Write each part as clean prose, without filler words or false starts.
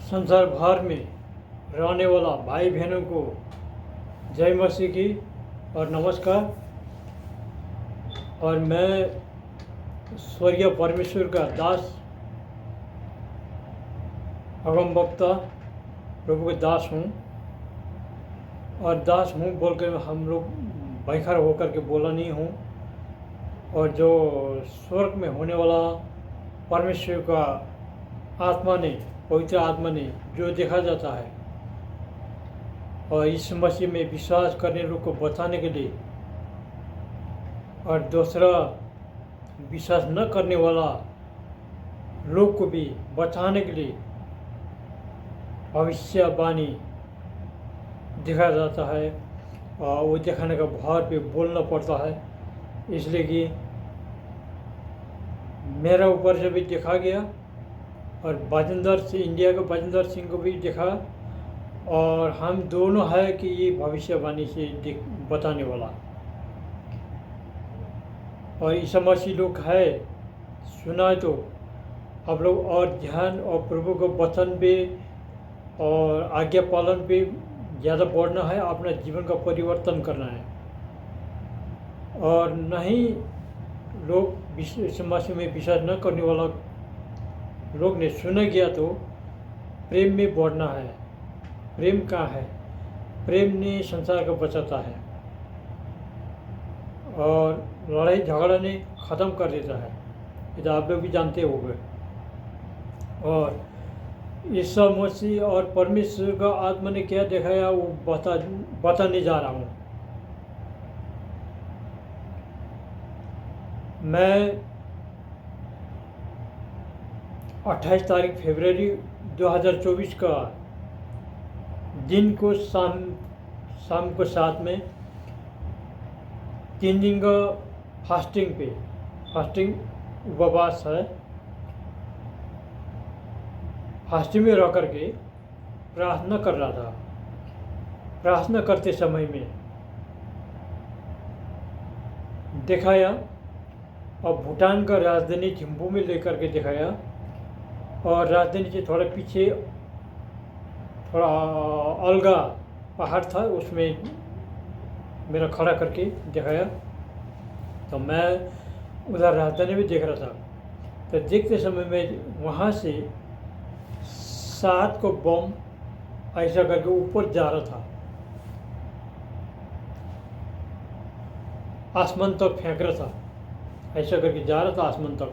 संसार भर में रहने वाला भाई बहनों को जय मसीह की और नमस्कार। और मैं स्वर्गीय परमेश्वर का दास अगम वक्ता प्रभु के दास हूँ। और दास हूँ बोल के हम लोग भयखर होकर के बोला नहीं हूँ। और जो स्वर्ग में होने वाला परमेश्वर का आत्मा ने, पवित्र आत्मा ने जो देखा जाता है और इस मसीह में विश्वास करने लोग को बताने के लिए और दूसरा विश्वास न करने वाला लोग को भी बताने के लिए भविष्यवाणी देखा जाता है। और वो दिखाने का भार पे बोलना पड़ता है, इसलिए कि मेरा ऊपर से भी देखा गया और बाजिंदर से इंडिया के बाजिंदर सिंह को भी देखा। और हम दोनों है कि ये भविष्यवाणी से बताने वाला और ईसा मसीह लोग है सुना है। तो आप लोग और ध्यान और प्रभु को वचन पे और आज्ञा पालन पे ज़्यादा बढ़ना है, अपना जीवन का परिवर्तन करना है। और नहीं लोग ईसा मसीह में विश्वास न करने वाला लोग ने सुना गया तो प्रेम में बढ़ना है। प्रेम कहाँ है? प्रेम ने संसार को बचाता है और लड़ाई झगड़ा ने ख़त्म कर देता है। ये तो आप लोग भी जानते होंगे। और ईसा मसीह और परमेश्वर का आत्मा ने क्या दिखाया वो बताने जा रहा हूँ। मैं 28 तारीख फरवरी 2024 का दिन को शाम को 7 में 3 दिन का फास्टिंग उपवास है। फास्टिंग में रह करके प्रार्थना कर रहा था। प्रार्थना करते समय में दिखाया और भूटान का राजधानी थिम्पू में लेकर के दिखाया और राजधानी से थोड़ा पीछे थोड़ा अलगा पहाड़ था, उसमें मेरा खड़ा करके दिखाया। तो मैं उधर राजधानी में देख रहा था। तो देखते समय में वहाँ से 7 को बम ऐसा करके ऊपर जा रहा था, आसमान तक फेंक रहा था, ऐसा करके जा रहा था आसमान तक।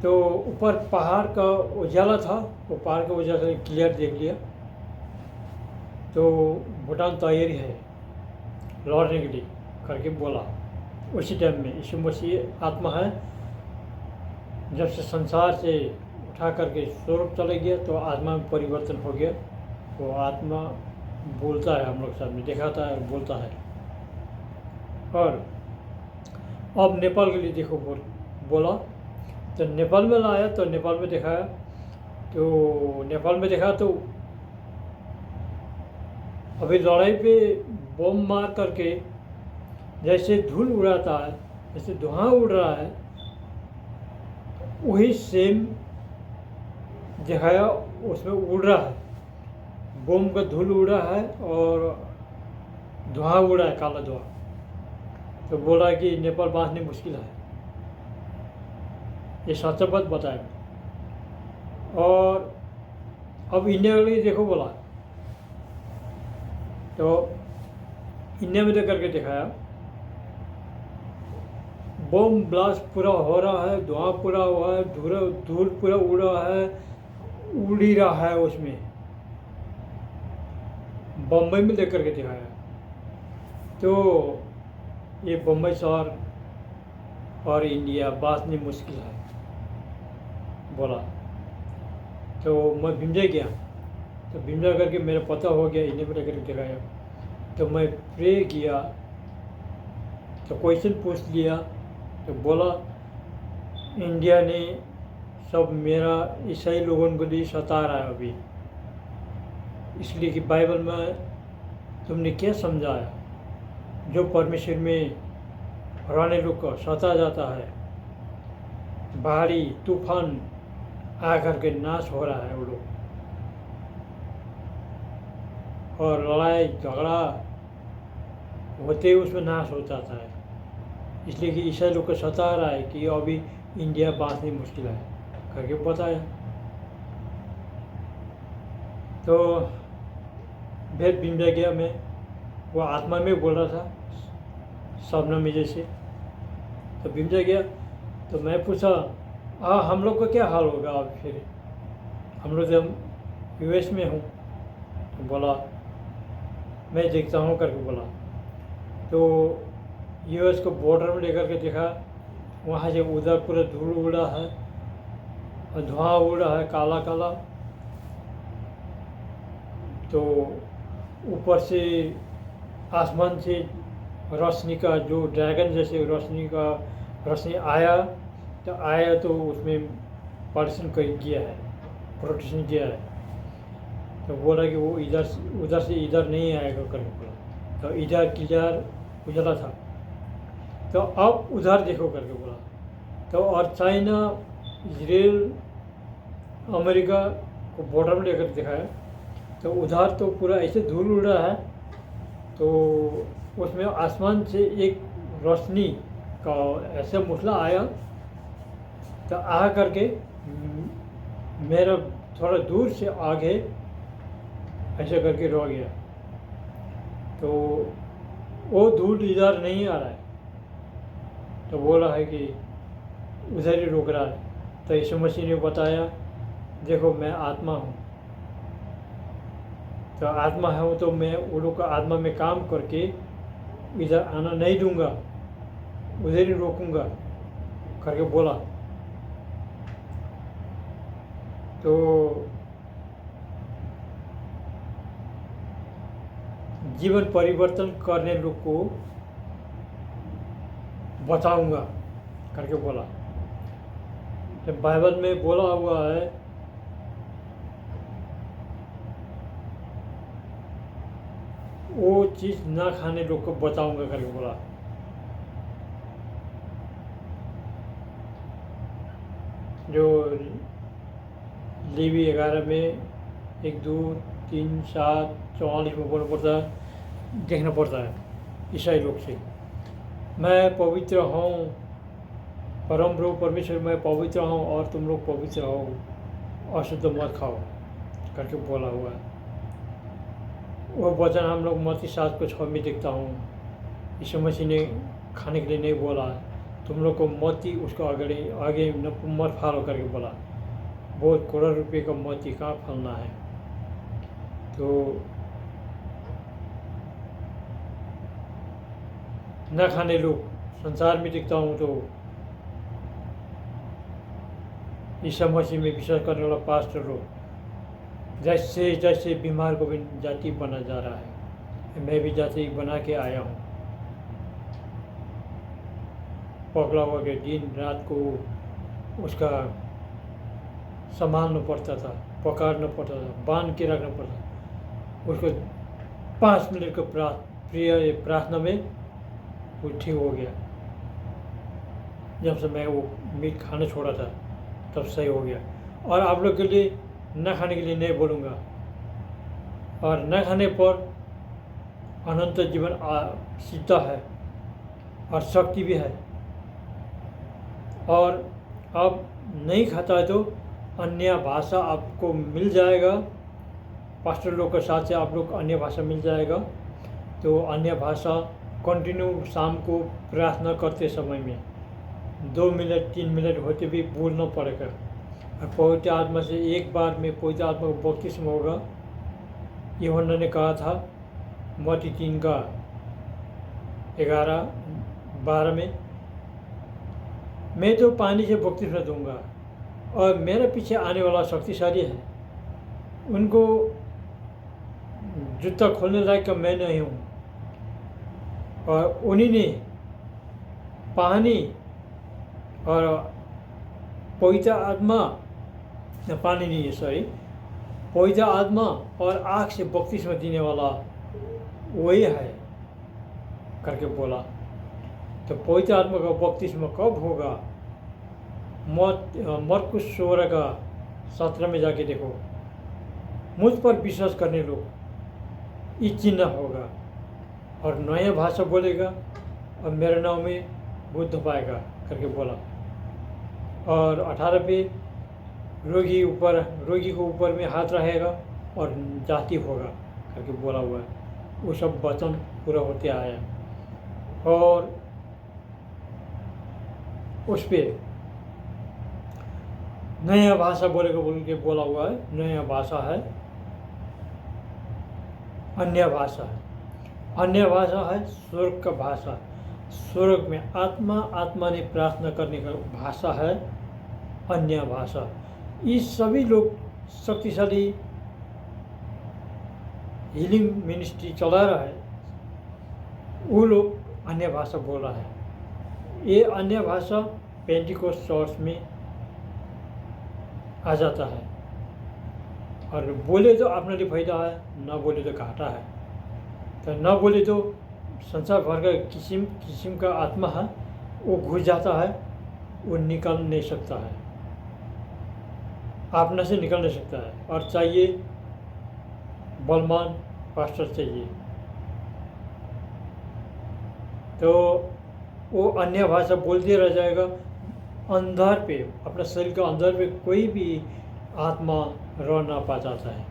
तो ऊपर पहाड़ का उजाला था, वो पहाड़ का उजाला से क्लियर देख लिया। तो भूटान तैयारी है लौटने के लिए करके बोला। उसी टाइम में यीशु मसीह आत्मा है, जब से संसार से उठा करके स्वर्ग चले गया तो आत्मा में परिवर्तन हो गया। वो आत्मा बोलता है, हम लोग सामने दिखाता है और बोलता है। और अब नेपाल के लिए देखो बोला। तो नेपाल में लाया तो नेपाल में दिखाया। तो नेपाल में देखा तो अभी लड़ाई पे बम मार करके जैसे धूल उड़ाता है, जैसे धुआं उड़ रहा है, वही सेम दिखाया। उसमें उड़ रहा है, बम का धूल उड़ रहा है और धुआं उड़ा है, काला धुआं। तो बोला कि नेपाल बांधने मुश्किल है, ये सच्चा बात बताया। और अब इंडिया के लिए देखो बोला। तो इंडिया में करके दिखाया, बम ब्लास्ट पूरा हो रहा है, धुआं पूरा हुआ है, धूल पूरा उड़ रहा है, उड़ ही रहा है। उसमें बम्बई में लेकर के दिखाया। तो ये बम्बई शहर और इंडिया बांधने मुश्किल है बोला। तो मैं भिमजा गया। तो भिमजा करके मेरा पता हो गया, इंडिया में लेकर के दिखाया। तो मैं प्रे किया, तो क्वेश्चन पूछ लिया। तो बोला इंडिया ने सब मेरा ईसाई लोगों को लिए सता रहा है अभी, इसलिए कि बाइबल में तुमने क्या समझाया, जो परमेश्वर में रहने लोग को सता जाता है, बाढ़ी तूफान आकर के नाश हो रहा है वो लोग। और लड़ाई झगड़ा होते ही उसमें नाश हो जाता है। इसलिए कि ईसाई लोग को सता रहा है कि अभी इंडिया बांटनी मुश्किल है करके बताया। तो फिर बिमला गया मैं, वो आत्मा में बोल रहा था सपना में जैसे। तो बिमला गया तो मैं पूछा हम लोग का क्या हाल होगा अब फिर, हम लोग जब यूएस में हूँ। तो बोला मैं देखता हूँ करके बोला। तो यूएस को बॉर्डर में लेकर के देखा, वहाँ से उधर पूरा धूल उड़ा है और धुआं उड़ा है काला काला। तो ऊपर से आसमान से रोशनी का जो ड्रैगन जैसे रोशनी आया तो उसमें पार्टीशन कर किया है, प्रोटेक्शन किया है। तो बोला कि वो उधर से इधर नहीं आएगा करके बोला। तो इधर क्लियर उजला था, तो अब उधर देखो करके बोला। तो और चाइना इजराइल अमेरिका को बॉर्डर में लेकर दिखाया, तो उधर तो पूरा ऐसे धूल उड़ रहा है। तो उसमें आसमान से एक रोशनी का ऐसा मुसला आया, तो आ करके मेरा थोड़ा दूर से आगे ऐसे करके रह गया। तो वो धूल इधर नहीं आ रहा है, तो बोला है कि उधर ही रुक रहा है। तो यीशु मसीह ने बताया देखो मैं आत्मा हूँ, तो आत्मा हूँ तो मैं उन लोग का आत्मा में काम करके इधर आना नहीं दूंगा, उधर ही रोकूंगा करके बोला। तो जीवन परिवर्तन करने लोग को बचाऊंगा करके बोला। तो बाइबल में बोला हुआ है वो चीज़ ना खाने लोग को बचाऊंगा करके बोला। जो लेवी 11 में 1, 2, 3, 7, 44 में बोलना पड़ता है, देखना पड़ता है ईसाई लोग से। मैं पवित्र हूँ, परम प्रभु परमेश्वर मैं पवित्र हूँ और तुम लोग पवित्र हो, अशुद्ध मत खाओ करके बोला हुआ है। वो वचन हम लोग मत्ती 7:6 में देखता हूँ। यीशु मसीह ने खाने के लिए नहीं बोला, तुम लोग को मोती उसको आगे मत फालो करके बोला। बहुत करोड़ रुपये का मोती कहाँ फलना है। तो न खाने लोग संसार में देखता हूँ तो यीशु मसीह में विश्वास करने वाला पास्टर लोग जैसे जैसे बीमार को भी जाति बना जा रहा है, मैं भी जाति बना के आया हूँ। पकड़ा हुआ के दिन रात को उसका संभालना पड़ता था, पकड़ना पड़ता था, बांध के रखना पड़ता था उसको। 5 मिनट का प्रार्थना में वो ठीक हो गया। जब से मैं वो मीट खाना छोड़ा था तब सही हो गया। और आप लोग के लिए न खाने के लिए नहीं बोलूँगा, और न खाने पर अनंत जीवन सीधा है और शक्ति भी है। और आप नहीं खाता है तो अन्य भाषा आपको मिल जाएगा, पास्टर लोग के साथ से आप लोग अन्य भाषा मिल जाएगा। तो अन्य भाषा कंटिन्यू शाम को प्रार्थना करते समय में 2 मिनट 3 मिनट होते भी बोलना पड़ेगा। और पवित्र आत्मा से एक बार में पवित्र आत्मा को बपतिस्म होगा। यूहन्ना ने कहा था मत्ती 3:11-12 में, मैं तो पानी से बपतिस्मा दूंगा और मेरे पीछे आने वाला शक्तिशाली है, उनको जूता खोलने लायक का मैं नहीं हूँ। और उन्हीं ने पानी और पवित्र आत्मा, पानी नहीं है सॉरी, पवित्र आत्मा और आग से बपतिस्मा देने वाला वही है करके बोला। तो पवित्र आत्मा का बपतिस्मा कब होगा? मरकुस 16:17 में जाके देखो। मुझ पर विश्वास करने लोग ये चिन्ह होगा, और नया भाषा बोलेगा और मेरे नाम में बुद्ध पाएगा करके बोला। और 18 पे रोगी को ऊपर में हाथ रहेगा और जाति होगा करके बोला हुआ है। वो सब वचन पूरा होते आया। और उस पर नया भाषा बोलेगा बोल के बोला हुआ है। नया भाषा है, अन्य भाषा है। अन्य भाषा है स्वर्ग का भाषा। स्वर्ग में आत्मा ने प्रार्थना करने का भाषा है अन्य भाषा। ये सभी लोग शक्तिशाली हीलिंग मिनिस्ट्री चला रहा है, वो लोग अन्य भाषा बोल रहा है। ये अन्य भाषा पेंटिकोस्ट चर्च में आ जाता है, और बोले तो अपने लिए फायदा है, ना बोले तो घाटा है। तो ना बोले तो संसार भर का किस्म का आत्मा है, वो घुस जाता है, वो निकल नहीं सकता है, अपने से निकल नहीं सकता है। और चाहिए बलवान पास्टर चाहिए। तो वो अन्य भाषा बोलते रह जाएगा। अंदर पे, अपने शरीर का अंदर पे कोई भी आत्मा रह ना पा जाता है।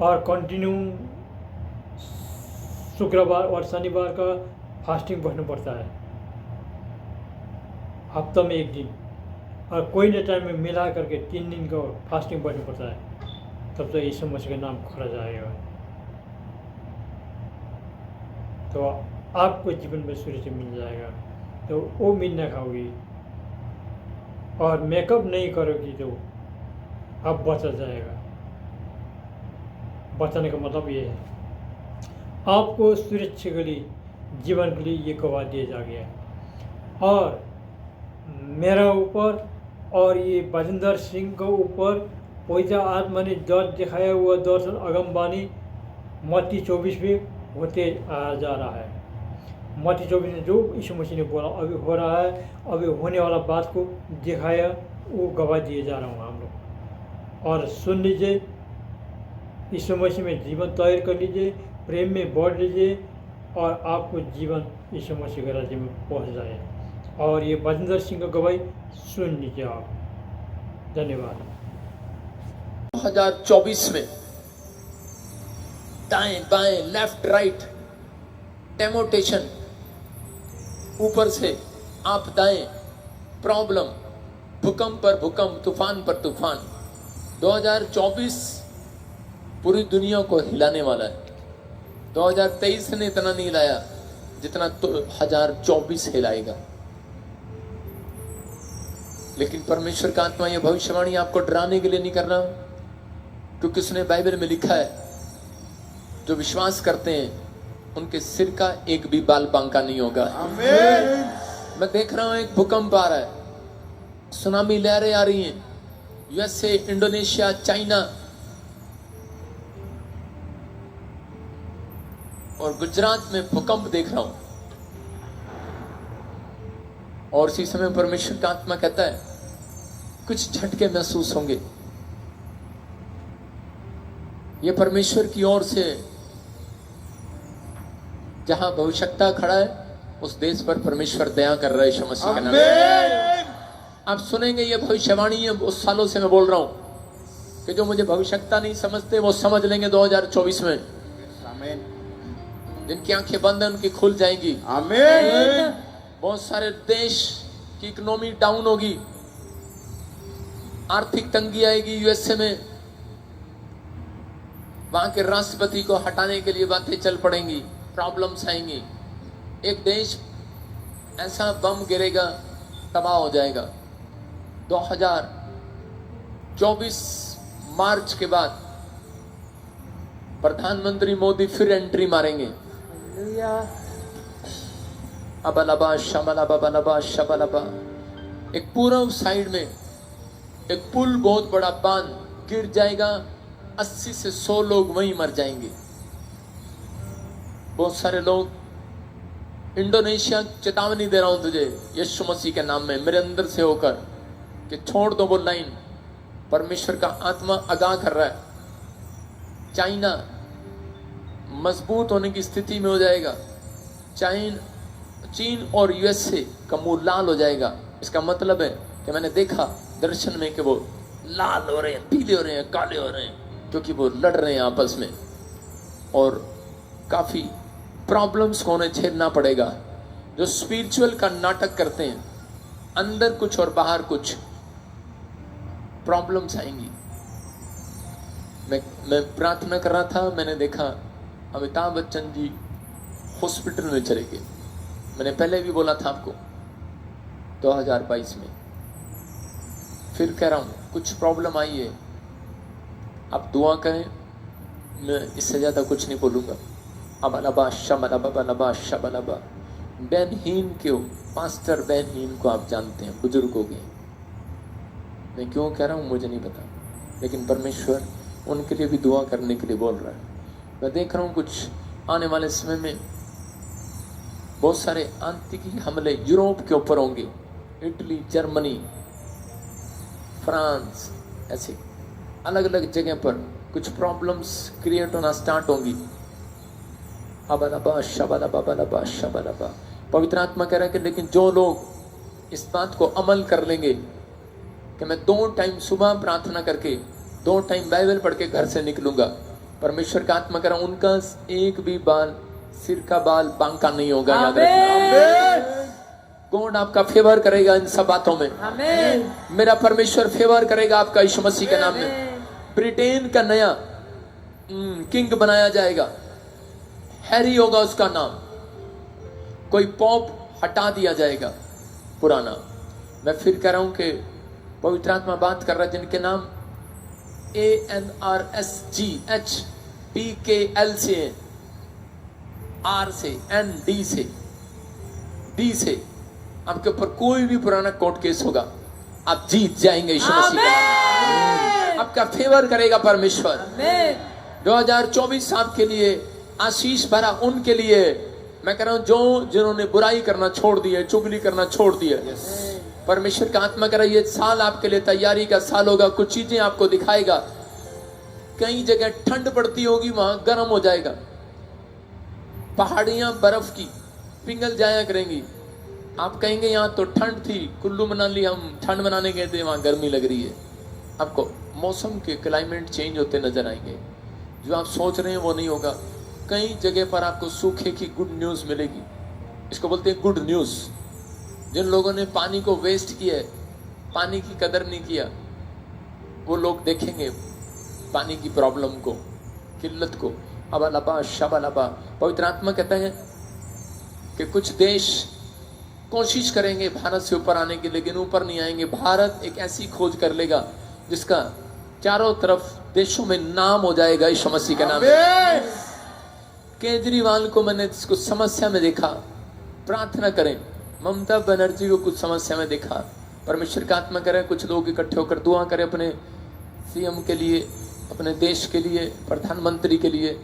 और कंटिन्यू शुक्रवार और शनिवार का फास्टिंग बचना पड़ता है, हफ्ता में 1 दिन, और कोई न टाइम में मिला करके 3 दिन का फास्टिंग बचना पड़ता है। तब तो यीशु मसीह का नाम खड़ा जाएगा। तो आपको जीवन में सूर्य मिल जाएगा। तो वो मीट न खाओगी और मेकअप नहीं करोगी तो आप बचा जाएगा। बचाने का मतलब ये है, आपको सुरक्षा के लिए, जीवन के लिए ये गवाह दिया जा गया है। और मेरा ऊपर और ये बजिंदर सिंह के ऊपर पवित्र आत्मा ने दर्द दिखाया हुआ दर्शन अगमबानी मत्ती 24 में होते जा रहा है। मत्ती 24 में जो यीशु मसीह ने बोला अभी हो रहा है, अभी होने वाला बात को दिखाया, वो गवाह दिए जा रहा हूँ हम लोग। और सुन लीजिए, यीशु मसीह में जीवन तैयार कर लीजिए, प्रेम में बढ़ लीजिए, और आपको जीवन यीशु मसीह के राज्य में पहुँच जाए। और ये बजिंदर सिंह का गवाही सुन लीजिए आप। धन्यवाद। 2024 में दाएं बाएं लेफ्ट राइट टेमोटेशन, ऊपर से आपदाएं, प्रॉब्लम, भूकंप पर भूकंप, तूफान पर तूफान। 2024 पूरी दुनिया को हिलाने वाला है। 2023 ने इतना नहीं हिलाया जितना 2024 हिलाएगा। लेकिन परमेश्वर का आत्मा यह भविष्यवाणी आपको डराने के लिए नहीं कर रहा, क्योंकि उसने बाइबल में लिखा है जो विश्वास करते हैं उनके सिर का एक भी बाल बांका नहीं होगा। आमीन। मैं देख रहा हूं एक भूकंप आ रहा है, सुनामी लहरें आ रही हैं, यूएसए, इंडोनेशिया, चाइना और गुजरात में भूकंप देख रहा हूं। और इसी समय परमेश्वर का आत्मा कहता है कुछ झटके महसूस होंगे। ये परमेश्वर की ओर से, जहां भविष्यता खड़ा है उस देश पर परमेश्वर दया कर रहा है यीशु मसीह के नाम में। आप सुनेंगे ये भविष्यवाणी है, उस सालों से मैं बोल रहा हूं कि जो मुझे भविष्यता नहीं समझते वो समझ लेंगे 2024 में। आमीन। जिनकी आंखें बंद हैं उनकी खुल जाएंगी। आमीन। बहुत सारे देश की इकोनॉमी डाउन होगी, आर्थिक तंगी आएगी। यूएसए में वहां के राष्ट्रपति को हटाने के लिए बातें चल पड़ेंगी, प्रॉब्लम्स आएंगी। एक देश ऐसा बम गिरेगा, तबाह हो जाएगा। 2024 मार्च के बाद प्रधानमंत्री मोदी फिर एंट्री मारेंगे। अबलबा शबलबा बलबा शबलबा। एक पूर्व साइड में एक पुल, बहुत बड़ा बांध गिर जाएगा, 80 से 100 लोग वहीं मर जाएंगे। बहुत सारे लोग, इंडोनेशिया, चेतावनी दे रहा हूं तुझे यीशु मसीह के नाम में, मेरे अंदर से होकर, कि छोड़ दो वो लाइन। परमेश्वर का आत्मा आगाह कर रहा है। चाइना, मजबूत होने की स्थिति में हो जाएगा। चीन और यूएसए का मुंह लाल हो जाएगा। इसका मतलब है कि मैंने देखा दर्शन में कि वो लाल हो रहे हैं, पीले हो रहे हैं, काले हो रहे हैं, क्योंकि वो लड़ रहे हैं आपस में और काफी प्रॉब्लम्स को उन्हें झेलना पड़ेगा। जो स्पिरिचुअल का नाटक करते हैं, अंदर कुछ और बाहर कुछ, प्रॉब्लम्स आएंगी। मैं प्रार्थना कर रहा था, मैंने देखा अमिताभ बच्चन जी हॉस्पिटल में चले गए। मैंने पहले भी बोला था आपको 2022 में, फिर कह रहा हूँ कुछ प्रॉब्लम आई है, आप दुआ करें। मैं इससे ज़्यादा कुछ नहीं बोलूँगा। अबलबा शबलबा शबलबा। बैनहीन क्यों, पास्टर बैनहीन को आप जानते हैं, बुजुर्ग हो गए। मैं क्यों कह रहा हूँ मुझे नहीं पता, लेकिन परमेश्वर उनके लिए भी दुआ करने के लिए बोल रहा है। मैं देख रहा हूँ कुछ आने वाले समय में बहुत सारे आतंकी हमले यूरोप के ऊपर होंगे, इटली, जर्मनी, फ्रांस, ऐसे अलग अलग जगह पर कुछ प्रॉब्लम्स क्रिएट होना स्टार्ट होंगी। अबलबा शबलबा शबलबा। पवित्र आत्मा कह रहा है कि लेकिन जो लोग इस बात को अमल कर लेंगे कि मैं 2 टाइम सुबह प्रार्थना करके 2 टाइम बाइबल पढ़ के घर से निकलूंगा, परमेश्वर का आत्मा कह रहा हूं उनका एक भी बाल, सिर का बाल बांका नहीं होगा। याद रखना, गॉड आपका फेवर करेगा इन सब बातों में। मेरा परमेश्वर फेवर करेगा आपका यीशु मसीह के नाम में। ब्रिटेन का नया किंग बनाया जाएगा, हैरी होगा उसका नाम। कोई पॉप हटा दिया जाएगा पुराना। मैं फिर कह रहा हूं कि पवित्र आत्मा बात कर रहा है जिनके नाम ANRSGHPKL से, R से, ND से, D से, आपके ऊपर कोई भी पुराना कोर्ट केस होगा, आप जीत जाएंगे यीशु मसीह का। आपका फेवर करेगा परमेश्वर। 2024 आपके लिए आशीष भरा उनके लिए मैं कह रहा हूं जिन्होंने बुराई करना छोड़ दी है, चुगली करना छोड़ दी है। परमेश्वर का आत्मा कह रहा है ये साल आपके लिए तैयारी का साल होगा। कुछ चीजें आपको दिखाएगा। कई जगह ठंड पड़ती होगी, वहां गर्म हो जाएगा। पहाड़ियां बर्फ की पिघल जाया करेंगी। आप कहेंगे यहाँ तो ठंड थी, कुल्लू मनाली हम ठंड मनाने गए थे, वहां गर्मी लग रही है। आपको मौसम के क्लाइमेट चेंज होते नजर आएंगे। जो आप सोच रहे हैं वो नहीं होगा। कई जगह पर आपको सूखे की गुड न्यूज मिलेगी। इसको बोलते हैं गुड न्यूज। जिन लोगों ने पानी को वेस्ट किया है, पानी की कदर नहीं किया, वो लोग देखेंगे पानी की प्रॉब्लम को, किल्लत को। अबलबा शबलबा। पवित्र आत्मा कहते हैं कि कुछ देश कोशिश करेंगे भारत से ऊपर आने की, लेकिन ऊपर नहीं आएंगे। भारत एक ऐसी खोज कर लेगा जिसका चारों तरफ देशों में नाम हो जाएगा यीशु मसीह के नाम में। केजरीवाल को मैंने कुछ समस्या में देखा, प्रार्थना करें। ममता बनर्जी को कुछ समस्या में देखा, परमेश्वर का आत्मा करें कुछ लोग इकट्ठे होकर दुआ करें अपने सीएम के लिए, अपने देश के लिए, प्रधानमंत्री के लिए।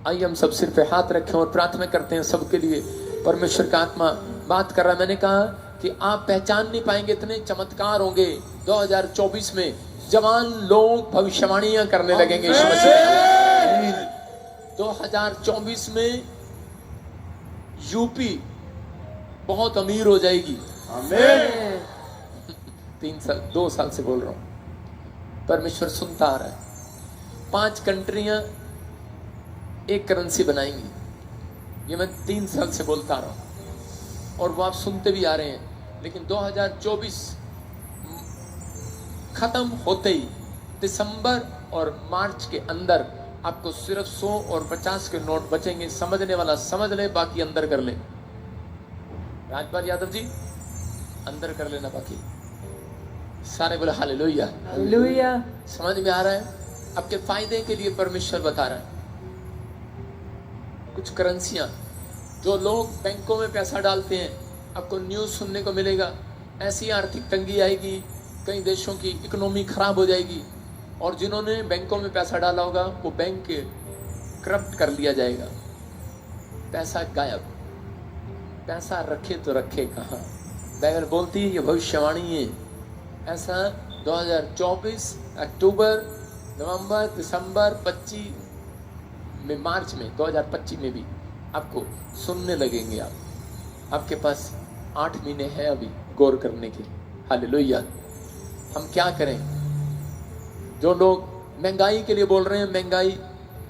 आइए हम सब सिर पे हाथ रखें और प्रार्थना करते हैं सबके लिए। परमेश्वर का आत्मा बात कर रहा है। मैंने कहा कि आप पहचान नहीं पाएंगे, इतने चमत्कार होंगे 2024 में। जवान लोग भविष्यवाणियां करने लगेंगे। 2024 में यूपी बहुत अमीर हो जाएगी। आमीन। 2 साल से बोल रहा हूं, परमेश्वर सुनता आ रहा है। 5 कंट्रियां एक करेंसी बनाएंगी, ये मैं 3 साल से बोलता आ रहा हूं और वो आप सुनते भी आ रहे हैं। लेकिन 2024 खत्म होते ही दिसंबर और मार्च के अंदर आपको सिर्फ 100 और 50 के नोट बचेंगे। समझने वाला समझ ले, बाकी अंदर कर ले। राजपाल यादव जी अंदर कर लेना, बाकी सारे बोले हालेलुया हालेलुया। समझ में आ रहा है? आपके फायदे के लिए परमेश्वर बता रहा है। कुछ करेंसियां, जो लोग बैंकों में पैसा डालते हैं, आपको न्यूज सुनने को मिलेगा ऐसी आर्थिक तंगी आएगी, कई देशों की इकोनॉमी खराब हो जाएगी और जिन्होंने बैंकों में पैसा डाला होगा वो बैंक के करप्ट कर लिया जाएगा। पैसा गायब। पैसा रखे तो रखे कहाँ? बाइबल बोलती है, ये भविष्यवाणी है। ऐसा 2024 अक्टूबर, नवंबर, दिसंबर, 25 में मार्च में 2025 में भी आपको सुनने लगेंगे। आपके पास 8 महीने हैं अभी गौर करने के। हालेलुया। हम क्या करें? जो लोग महंगाई के लिए बोल रहे हैं, महंगाई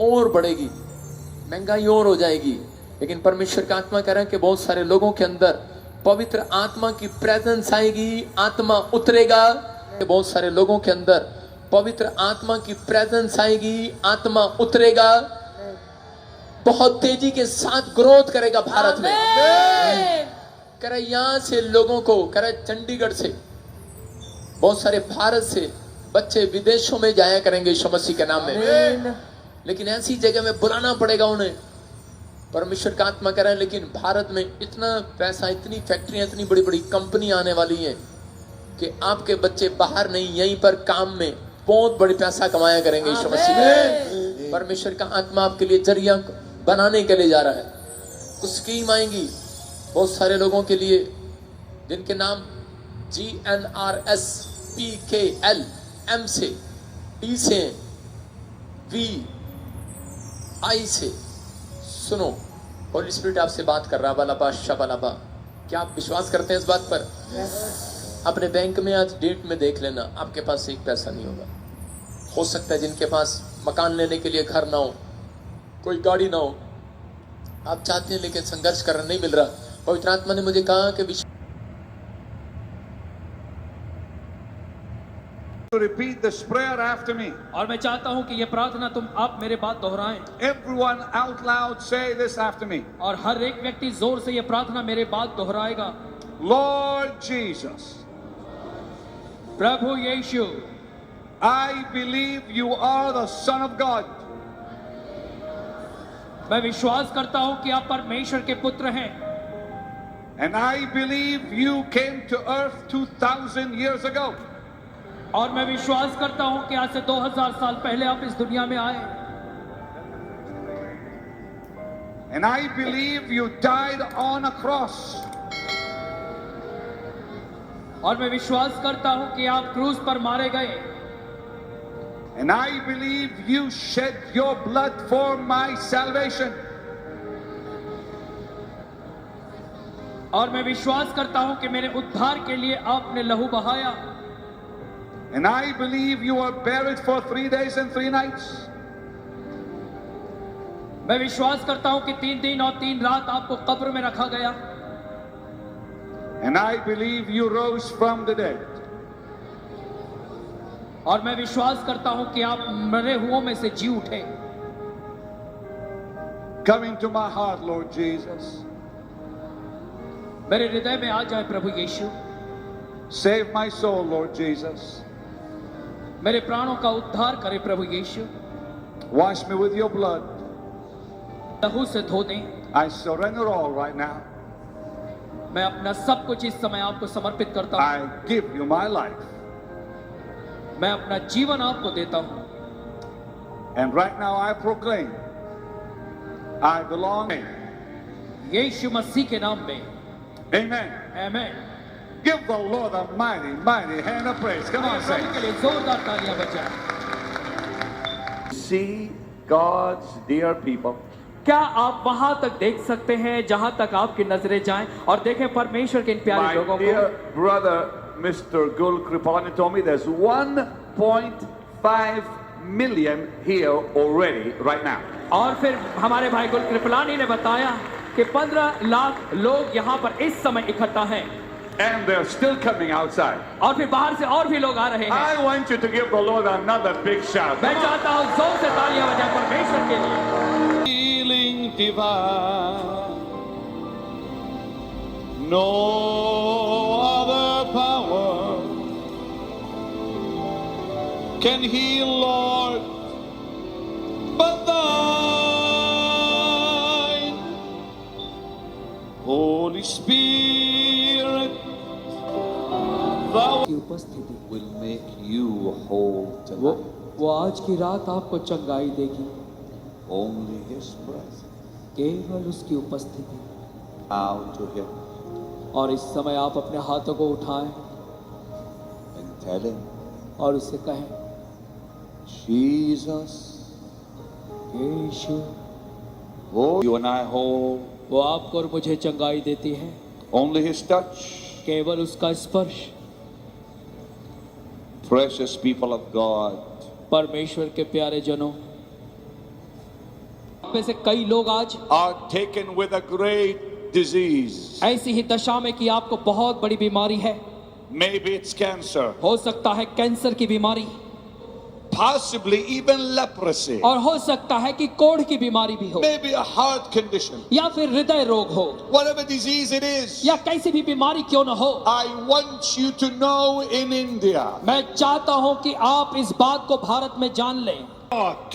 और बढ़ेगी, महंगाई और हो जाएगी, लेकिन परमेश्वर का आत्मा कह रहा है कि बहुत सारे लोगों के अंदर पवित्र आत्मा की प्रेजेंस आएगी, आत्मा उतरेगा। बहुत सारे लोगों के अंदर पवित्र आत्मा की प्रेजेंस आएगी, आत्मा उतरेगा, बहुत तेजी के साथ ग्रोथ करेगा भारत में। कह रहा यहां से लोगों को, कह रहा चंडीगढ़ से, बहुत सारे भारत से बच्चे विदेशों में जाया करेंगे यीशु मसीह के नाम में, लेकिन ऐसी जगह में बुलाना पड़ेगा उन्हें। परमेश्वर का आत्मा कह रहा है लेकिन भारत में इतना पैसा, इतनी फैक्ट्रियां, इतनी बड़ी बड़ी कंपनी आने वाली हैं कि आपके बच्चे बाहर नहीं, यहीं पर काम में बहुत बड़ी पैसा कमाया करेंगे यीशु मसीह में। परमेश्वर का आत्मा आपके लिए जरिया बनाने के लिए जा रहा है। कुछ स्कीम आएंगी बहुत सारे लोगों के लिए जिनके नाम GNRS PKL M से, D से, VI से। सुनो, होली स्पिरिट आपसे बात कर रहा है। बालाबा शबालाबा, क्या आप विश्वास करते हैं इस बात पर? अपने बैंक में आज डेट में देख लेना, आपके पास एक पैसा नहीं होगा। हो सकता है जिनके पास मकान लेने के लिए घर ना हो, कोई गाड़ी ना हो, आप चाहते हैं लेकिन संघर्ष करना नहीं मिल रहा। पवित्र आत्मा ने मुझे कहा कि to repeat this prayer after me. और मैं चाहता हूं कि यह प्रार्थना आप मेरे बाद दोहराएं। Everyone out loud say this after me. और हर एक व्यक्ति जोर से यह प्रार्थना मेरे बाद दोहराएगा। Lord Jesus, Prabhu Yeshu, I believe you are the Son of God. मैं विश्वास करता हूं कि आप परमेश्वर के पुत्र हैं। And I believe you came to earth 2000 years ago. और मैं विश्वास करता हूं कि आज से 2000 साल पहले आप इस दुनिया में आए। And I believe you died on a cross. और मैं विश्वास करता हूं कि आप क्रूस पर मारे गए। And I believe you shed your blood for my salvation. और मैं विश्वास करता हूं कि मेरे उद्धार के लिए आपने लहू बहाया। And I believe you were buried for 3 days and 3 nights. मैं विश्वास करता हूं कि 3 दिन और 3 रात आपको कब्र में रखा गया। And I believe you rose from the dead. और मैं विश्वास करता हूं कि आप मरे हुओं में से जी उठे। Come into my heart, Lord Jesus. मेरे हृदय में आ जाए प्रभु यीशु। Save my soul, Lord Jesus. मेरे प्राणों का उद्धार करे प्रभु यीशु। Wash me with your blood. लहू से धो दें। I surrender all right now. मैं अपना सब कुछ इस समय आपको समर्पित करता हूं। I give you my life. मैं अपना जीवन आपको देता हूं। And right now I proclaim, I belong. यीशु मसीह के नाम में। Amen. आमीन। Give the Lord a mighty, mighty hand of praise. Come on, Prabhu say. के लिए जोरदार तालियां बजाएं। See God's dear people. क्या आप वहां तक देख सकते हैं जहां तक आपकी नजरें जाएं और देखें परमेश्वर के इन प्यारे My लोगों dear को। brother, Mr. Gul Kripalani told me there's 1.5 million here already right now. और फिर हमारे भाई गुल कृपलानी ने बताया कि 15 लाख लोग यहाँ पर इस समय इकट्ठा हैं। And they're still coming outside. और फिर बाहर से और भी लोग आ रहे हैं। I want you to give the Lord another big shout. मैं चाहता हूँ जोर से तालियां बजाएं परमेश्वर के लिए। Healing divine. No other power can heal, Lord, but thine. Holy Spirit, thou की उपस्थिति will make you whole tonight. वो आज की रात आपको चंगाई देगी। Only His presence. केवल उसकी उपस्थिति। Bow to Him और इस समय आप अपने हाथों को उठाएं and tell Him, और उससे कहें, Jesus, Yeshu, Oh, you and I hold वो आपको और मुझे चंगाई देती है, only His touch. केवल उसका स्पर्श। Precious people of God, परमेश्वर के प्यारे जनों, आप में से कई लोग आज are taken with a great disease. ऐसी ही दशा में कि आपको बहुत बड़ी बीमारी है। Maybe it's cancer, हो सकता है कैंसर की बीमारी, possibly even leprosy, और हो सकता है कि कोढ़ की बीमारी भी हो, maybe a heart condition. या फिर हृदय रोग हो, Whatever disease it is, या कैसी भी बीमारी क्यों न हो। I want you to know in India, मैं चाहता हूं कि आप इस बात को भारत में जान लें,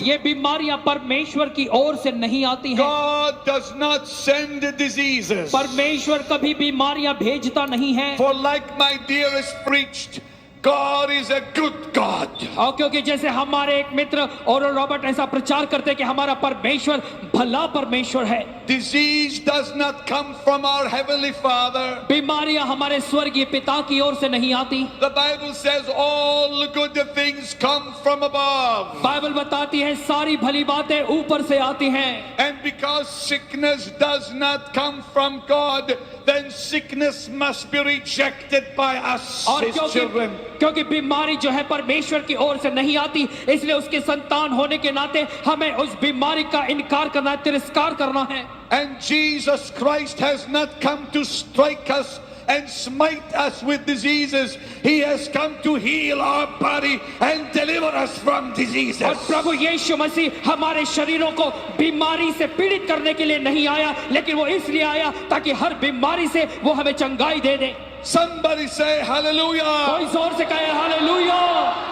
ये बीमारियां परमेश्वर की ओर से नहीं आती हैं। God does not send diseases. परमेश्वर कभी बीमारियां भेजता नहीं है। For like my dearest preached, God is a good God. और क्योंकि जैसे हमारे एक मित्र और रॉबर्ट ऐसा प्रचार करते कि हमारा परमेश्वर भला परमेश्वर है। Disease does not come from our Heavenly Father. बीमारियां हमारे स्वर्गीय पिता की ओर से नहीं आती। The Bible says all good things come from above. Bible बताती है सारी भली बातें ऊपर से आती हैं। And because sickness does not come from God, then sickness must be rejected by us, और His children. क्योंकि बीमारी जो है परमेश्वर की ओर से नहीं आती, इसलिए उसके संतान होने के नाते हमें उस बीमारी का इनकार करना है, तिरस्कार करना है। And Jesus Christ has not come to strike us and smite us with diseases. He has come to heal our body and deliver us from diseases. और प्रभु यीशु मसीह हमारे शरीरों को बीमारी से पीड़ित करने के लिए नहीं आया, लेकिन वो इसलिए आया ताकि हर बीमारी से वो हमें चंगाई दे दे। Somebody say hallelujah. कोई जोर से कहे hallelujah.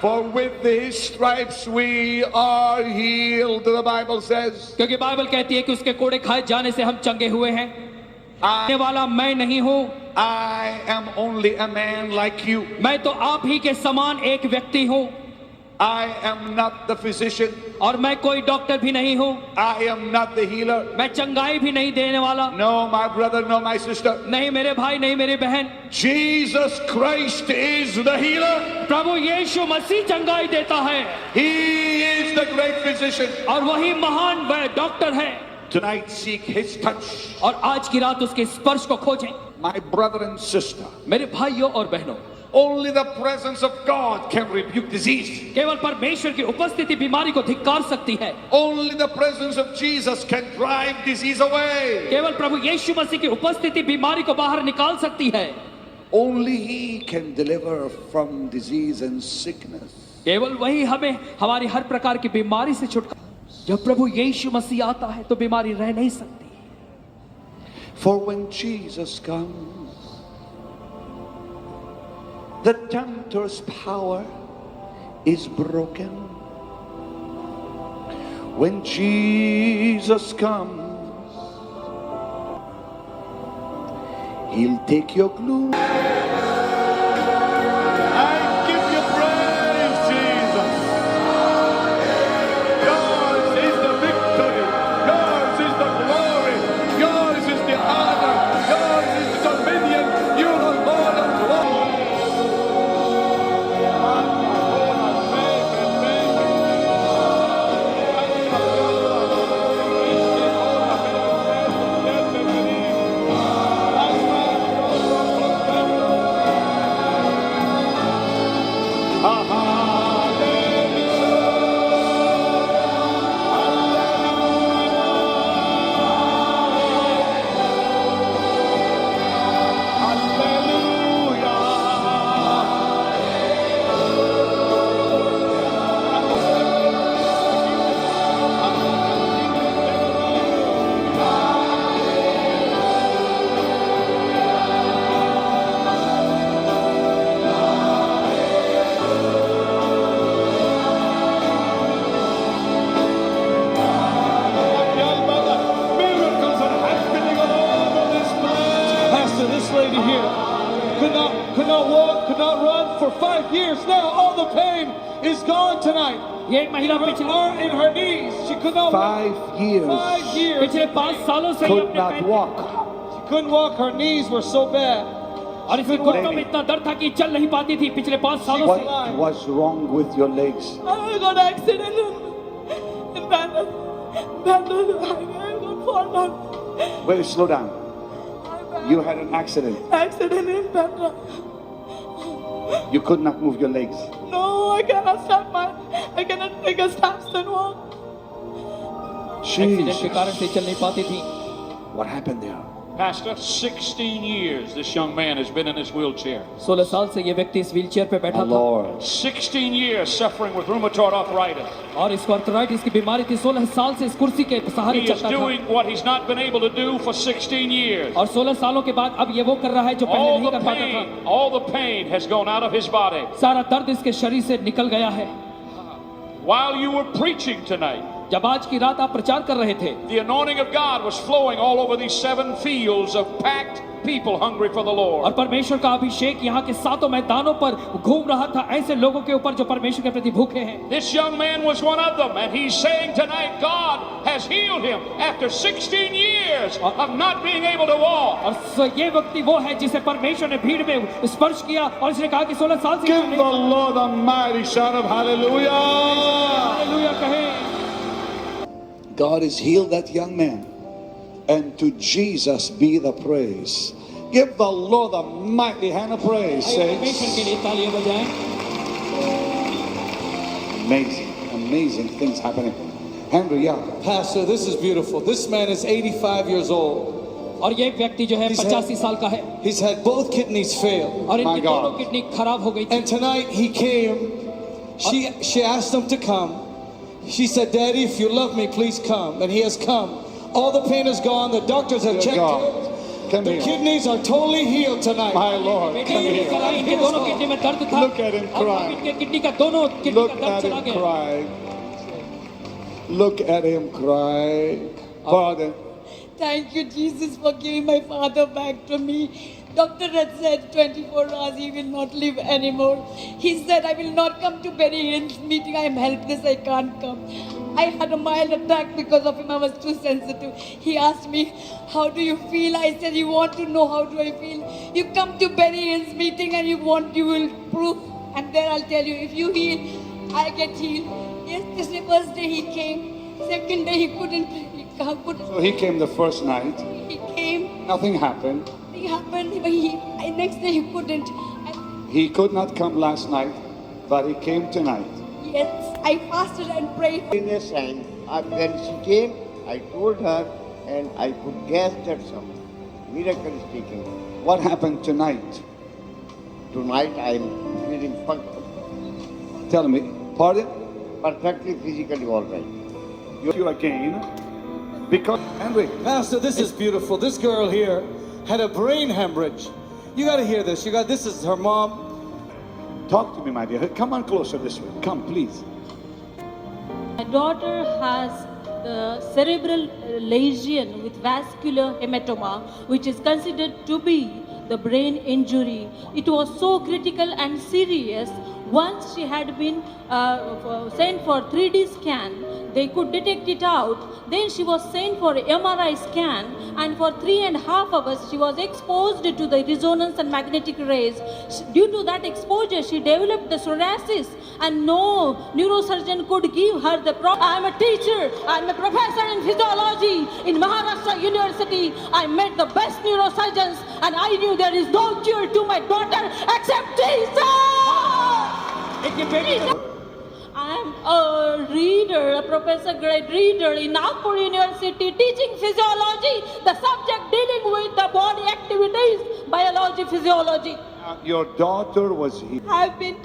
For with His stripes we are healed, the Bible says. क्योंकि बाइबल कहती है कि उसके कोड़े खाए जाने से हम चंगे हुए हैं। आने वाला मैं नहीं हूँ, I am only a man like you. मैं तो आप ही के समान एक व्यक्ति हूँ। I am not the physician. और मैं कोई डॉक्टर भी नहीं हूँ, I am not the healer. मैं चंगाई भी नहीं देने वाला। No, my brother, no, my sister. नहीं मेरे भाई, नहीं मेरी बहन, Jesus Christ is the healer. प्रभु यीशु मसीह चंगाई देता है। He is the great physician. और वही महान डॉक्टर है। Tonight seek His touch. और आज की रात उसके स्पर्श को खोजें। My brother and sister, मेरे भाइयों और बहनों, only the presence of God can rebuke disease. केवल परमेश्वर की उपस्थिति बीमारी को धिक्कार सकती है। Only the presence of Jesus can drive disease away. केवल प्रभु यीशु मसीह की उपस्थिति बीमारी को बाहर निकाल सकती है। Only He can deliver from disease and sickness. केवल वही हमें हमारी हर प्रकार की बीमारी से छुटकारा। जब प्रभु यीशु मसीह आता है तो बीमारी रह नहीं सकती। For when Jesus comes, the tempter's power is broken. When Jesus comes, He'll take your gloom. I give you praise, Jesus. Yours is the victory. Yours is the glory. Yours is the honor. Yours is the dominion. You are Lord of Lords. Pastor, this lady here could not walk, could not run for 5 years. Now all the pain is gone tonight. ये महिला In her knees, she could not walk. 5 years. 5 years. पिछले 5 सालों से ही Could अपने not पैर- walk. She couldn't walk. Her knees were so bad. और इसके घुटनों में इतना दर्द था कि चल नहीं पाती थी पिछले 5 सालों से। What was wrong with your legs? I got an accident in Banda. Wait, slow down. You had an accident. Accident in Petra. You could not move your legs. No, I cannot take a steps and walk. Accident के कारण Jesus. से चल नहीं पाती थी। What happened there? Pastor, 16 years this young man has been in his wheelchair. 16 साल से ये व्यक्ति इस व्हीलचेयर पे बैठा My था Lord. 16 years suffering with rheumatoid arthritis. और इसको आर्थराइटिस की बीमारी थी। 16 साल से इस कुर्सी के सहारे He is चलता था doing what he's not been able to do for 16 years. और 16 सालों के बाद अब ये वो कर रहा है जो पहले All नहीं the कर पाता था। pain, all the pain has gone out of his body. सारा दर्द इसके शरीर से निकल गया है। While you were preaching tonight, जब आज की रात आप प्रचार कर रहे थे, the anointing of God was flowing all over these 7 fields of packed people hungry for the और Lord. परमेश्वर का अभिषेक यहाँ के 7 मैदानों पर घूम रहा था ऐसे लोगों के ऊपर जो परमेश्वर के प्रति भूखे हैं। This young man was one of them, and he's saying tonight God has healed him after 16 years of not being able to walk. और ये व्यक्ति वो है जिसे परमेश्वर ने भीड़ में स्पर्श किया और उसने कहा कि 16 साल से Give the Lord a mighty shout of hallelujah. Hallelujah कहे। God has healed that young man, and to Jesus be the praise. Give the Lord a mighty hand of praise, परमेश्वर के saints. लिए तालियां बजाएं। Amazing things happening. Henry, yeah. Pastor, this is beautiful. This man is 85 years old. और ये व्यक्ति जो है He's 85 साल का है He's had both kidneys fail. और My इनकी दोनों God. किडनी खराब हो गई थी। And tonight he came. She asked him to come. She said, Daddy, if you love me, please come. And he has come. All the pain is gone. The doctors have Dear checked God, it. come The here. kidneys are totally healed tonight. My Lord, बेटे come ने here. कराई, इनके दोनों kidney में दर्द था Look at him और cry. अब इनके किडनी का दोनों किडनी Look का दर्द at चला him गया। cry. Look at him cry. Pardon. Thank you, Jesus, for giving my father back to me. Doctor had said 24 hours he will not live anymore. He said, I will not come to Benny Hinn's meeting. I am helpless. I can't come. I had a mild attack because of him. I was too sensitive. He asked me, how do you feel? I said, you want to know how do I feel? You come to Benny Hinn's meeting and you will prove. And then I'll tell you, if you heal, I get healed. Yes, this is the first day he came. Second day he couldn't. So he came the first night. He came. Nothing happened. It happened, but next day he couldn't. He could not come last night, but he came tonight. Yes, I fasted and prayed. In a sign, when she came, I told her and I could guess that some miracle is taking place. What happened tonight? Tonight I am feeling Tell me. Pardon? perfectly physically all right. You again. Because, Henry, Pastor, this is beautiful. This girl here had a brain hemorrhage. You got to hear this. This is her mom. talk to me, my dear. Come on closer this way. Come, please. My daughter has cerebral lesion with vascular hematoma, which is considered to be the brain injury. It was so critical and serious. Once she had been sent for 3D scan, they could detect it out. Then she was sent for MRI scan, and for 3.5 hours she was exposed to the resonance and magnetic rays. Due to that exposure, she developed the psoriasis, and no neurosurgeon could give her the I am a teacher, I am a professor in physiology in Maharashtra University. I met the best neurosurgeons, and I knew there is no cure to my daughter except Jesus! I am a reader, a professor grade reader in Nagpur University teaching physiology, the subject dealing with the body activities, biology, physiology. Your daughter was healed. Have been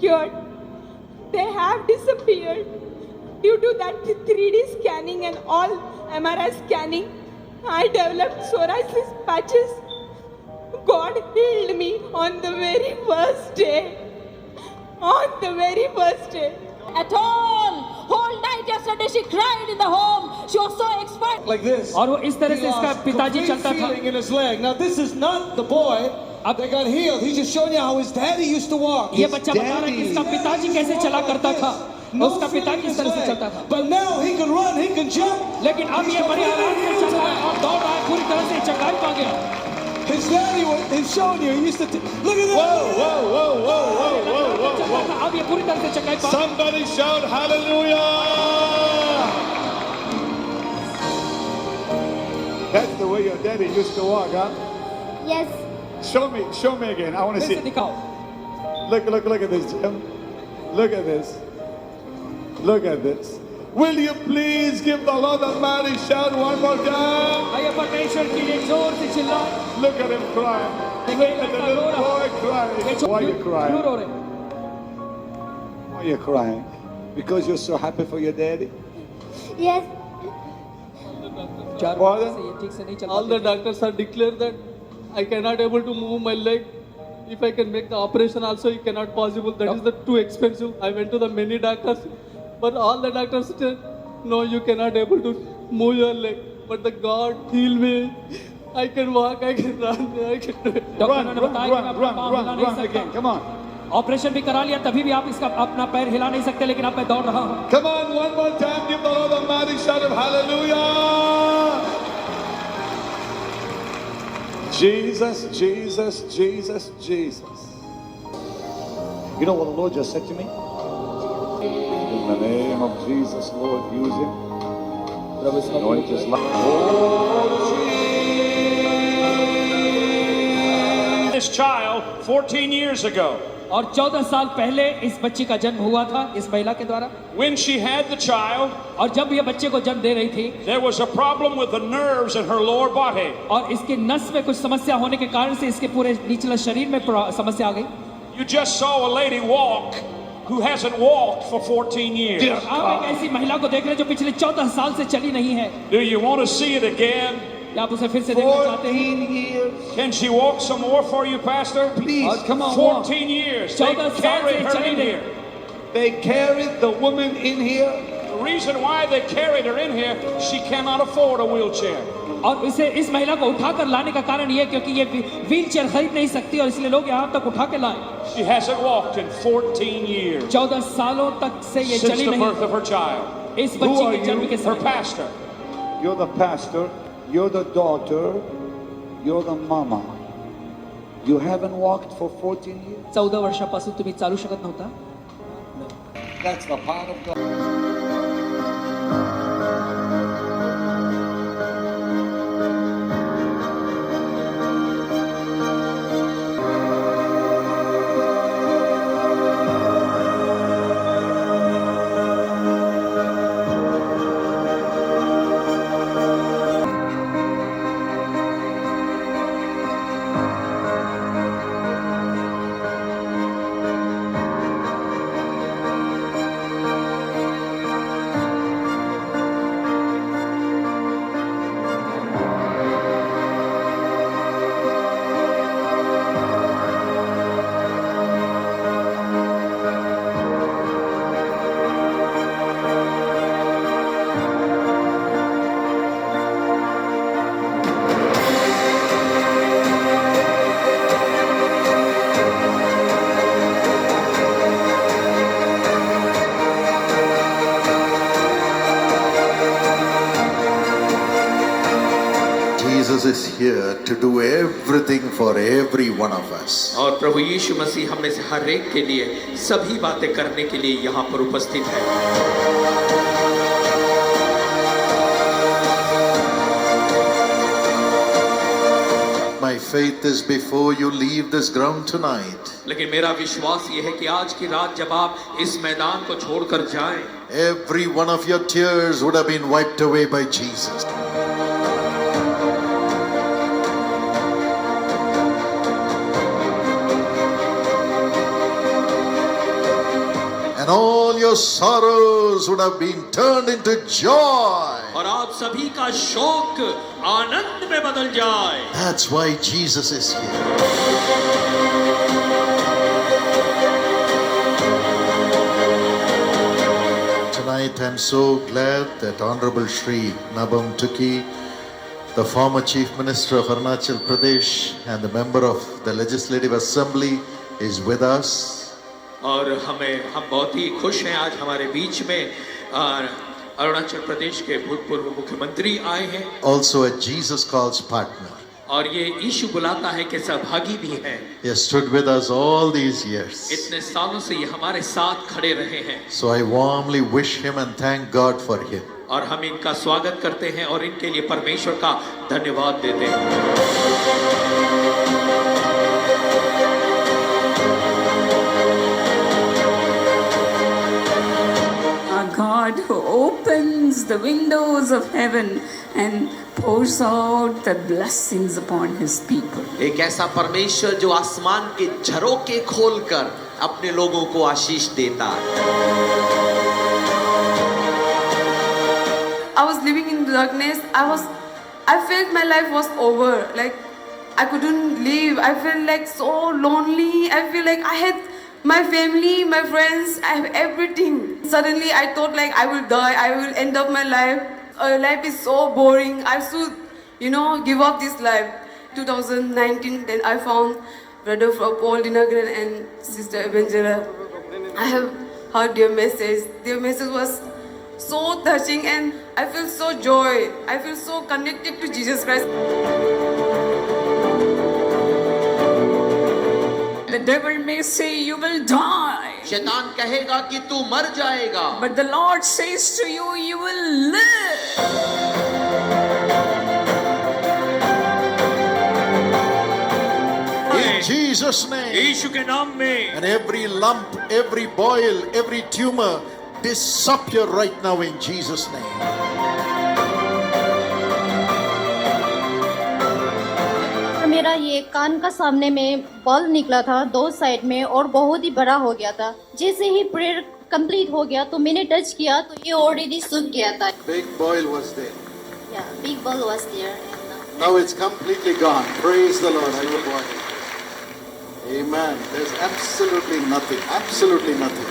cured. They have disappeared due to that 3D scanning and all MRI scanning. I developed psoriasis patches. God healed me on the very first day. On the very first day. At all, whole night yesterday she cried in the home. She was so excited. Like this. और वो इस तरह He से इसका lost पिताजी complete चलता था। feeling in his leg. Now this is not the boy that got healed. He's just showing you how his daddy used to walk. ये बच्चा बता रहा है कि इसका पिताजी कैसे चला करता था। उसका पिता किस तरह से चलता था। But now he can run, he can jump. लेकिन अब ये बड़े आराम से चल रहा है और दौड़ रहा है, पूरी तरह से चंगाई पा गया। His daddy is showing you. He used to look at that. अब ये पूरी तरह से चंगाई पा। Somebody shout hallelujah! That's the way your daddy used to walk, huh? Yes. Show me again. I want to फिर से see. दिखाओ. Look at this, Jim. Look at this. Look at this. Will you please give the Lord a mighty shout one more time? आइए परमेश्वर के लिए जोर से चिल्लाएं. Look at him crying. Look at the little boy crying. Why are you crying? क्यों रो रहे? Why are you crying? Because you're so happy for your daddy? Yes. चार What? महीने से ये ठीक से नहीं चल All the पाते थे. doctors are declared that I cannot able to move my leg. If I can make the operation also, it cannot possible. That is the too expensive. I went to the many doctors, but all the doctors said, no, you cannot able to move your leg. But the God heal me. I can walk, I can run, I can do it. डॉक्टरों ने बताया कि मैं अपना पाँव हिला नहीं run again. सकता. Come on. ऑपरेशन भी करा लिया तभी भी आप इसका अपना पैर हिला नहीं सकते, लेकिन अब मैं दौड़ रहा हूँ. Come on, one more time. Give the Lord a mighty shout of hallelujah. Jesus, Jesus, Jesus, Jesus. You know what the Lord just said to me? In the name of Jesus, Lord, use him. Anoint his life. Oh, This child 14 years ago. और 14 साल पहले इस बच्ची का जन्म हुआ था इस महिला के द्वारा. When she had the child, और जब ये बच्चे को जन्म दे रही थी, there was a problem with the nerves in her lower body. और इसके नस में कुछ समस्या होने के कारण से इसके पूरे निचले शरीर में समस्या आ गई. You just saw a lady walk who hasn't walked for 14 years. आप एक ऐसी महिला को देख रहे हैं जो पिछले 14 साल से चली नहीं है. Do you want to see it again? क्या आप उसे फिर से देखना चाहते हैं? Can she walk some more for you, Pastor? Please, come on. 14 years. They 14 साल carried से her चली in नहीं. here. They carried the woman in here. The reason why they carried her in here, she cannot afford a wheelchair. और इसे इस महिला को उठाकर लाने का कारण ये क्योंकि ये व्हील चेयर खरीद नहीं सकती और इसलिए लोग यहाँ तक उठा के लाए. She hasn't walked in 14 years. 14 सालों तक से ये Since चली the नहीं. birth of her child. इस Who बच्ची are के जन्म you? के Her समय. pastor. You're the pastor. You're the daughter. You're the mama. You haven't walked for 14 years. 14 वर्षापासून तुम्ही चालू शकत नव्हता. That's the power of God. Jesus is here to do everything for every one of us. और प्रभु यीशु मसीह हम में से हर एक के लिए सभी बातें करने के लिए यहाँ पर उपस्थित है. My faith is before you leave this ground tonight. लेकिन मेरा विश्वास ये है कि आज की रात जब आप इस मैदान को छोड़कर जाएं, Every one of your tears would have been wiped away by Jesus. And all your sorrows would have been turned into joy. और आप सभी का शोक आनंद में बदल जाए. That's why Jesus is here. Tonight I'm so glad that Honorable Shri Nabam Tukki, the former Chief Minister of Arunachal Pradesh and the member of the Legislative Assembly, is with us. और हम बहुत ही खुश हैं आज हमारे बीच में अरुणाचल प्रदेश के भूतपूर्व मुख्यमंत्री आए हैं. Also a Jesus Calls partner. और ये यीशु बुलाता है के सहभागी भी हैं. He has stood with us all these years. इतने सालों से ये हमारे साथ खड़े रहे हैं. So I warmly wish him and thank God for him. और हम इनका स्वागत करते हैं और इनके लिए परमेश्वर का धन्यवाद देते हैं। God who opens the windows of heaven and pours out the blessings upon his people. एक ऐसा परमेश्वर जो आसमान के झरोखे खोलकर अपने लोगों को आशीष देता है। I was living in darkness. I felt my life was over. Like I couldn't live. I felt like so lonely. I feel like I had my family, my friends, I have everything. Suddenly I thought like I will die. I will end up my life. Life is so boring. I should, give up this life. 2019, then I found Brother Paul Dinagran and Sister Evangela. I have heard their message. Their message was so touching and I feel so joy. I feel so connected to Jesus Christ. The devil may say you will die. शैतान कहेगा कि तू मर जाएगा। But the Lord says to you, you will live. In Jesus' name. यीशु के नाम में। And every lump, every boil, every tumor disappear right now in Jesus' name. मेरा ये कान का सामने में बॉल निकला था 2 साइड में और बहुत ही बड़ा हो गया था। जैसे ही प्रेयर कंप्लीट हो गया तो मैंने टच किया तो ये ऑलरेडी सूख गया था। Big boil was there. Yeah, big ball was there. Now it's completely gone. Praise the Lord. Are you boiling? Amen. There's absolutely nothing. Absolutely nothing.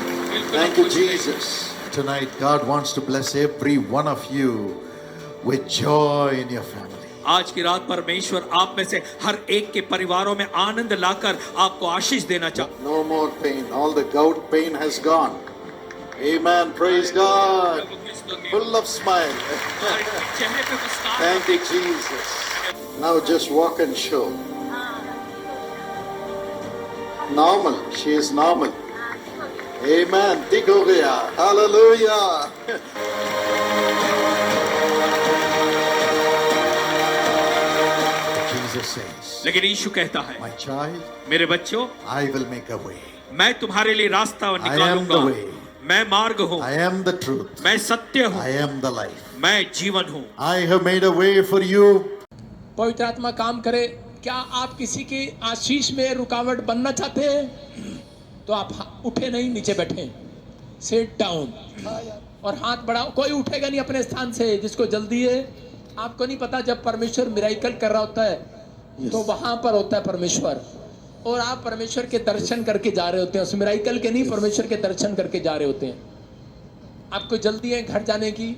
Thank you, Jesus. Tonight, God wants to bless every one of you with joy in your family. आज की रात परमेश्वर आप में से हर एक के परिवारों में आनंद लाकर आपको आशीष देना चाहता। No more pain. All the gout pain has gone. Amen. Praise God. Full of smile. Thank you, Jesus. Now just walk and show. Normal. She is normal. Amen. ठीक हो गया. Hallelujah. Jesus says, लेकिन यीशु कहता है, my child, मेरे बच्चों, I will make a way. मैं तुम्हारे लिए रास्ता I am the निकालूंगा। way. मैं मार्ग हूँ। I am the truth. मैं सत्य हूँ। I am the life. मैं जीवन हूँ। I have made a way for you. पवित्र आत्मा काम करे। क्या आप किसी की आशीष में रुकावट बनना चाहते हैं? तो आप उठे नहीं, नीचे बैठे, सिट डाउन और हाथ बढ़ाओ। कोई उठेगा नहीं अपने स्थान से जिसको जल्दी है। आपको नहीं पता जब परमेश्वर मिराइकल कर रहा होता है तो वहां पर होता है परमेश्वर, और आप परमेश्वर के दर्शन करके जा रहे होते हैं। उस मिराइकल के नहीं, परमेश्वर के दर्शन करके जा रहे होते हैं। आपको जल्दी है घर जाने की।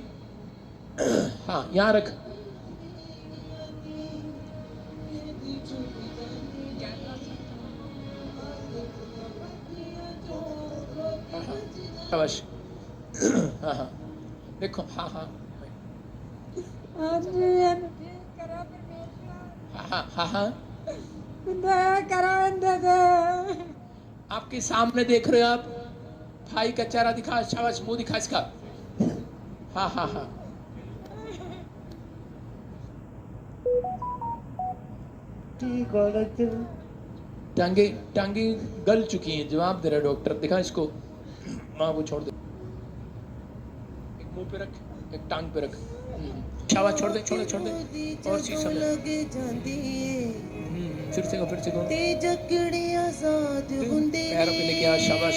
हाँ, यहाँ रख। हाँ हाँ देखो। हाँ हाँ हाँ हाँ हाँ आपके सामने देख रहे हो आप। भाई का चेहरा दिखा, शाबाश, मुंह दिखा इसका। हाँ हाँ हाँ टांगे टांगे गल चुकी हैं। जवाब दे रहा डॉक्टर। दिखा इसको। माँ वो छोड़ दे। एक मुंह पे रख, एक टांग पे रख। शाबाश, छोड़ दे छोड़ दे छोड़ दे। और शीशा में फिर से करो। पैरों पे लेके आ। शाबाश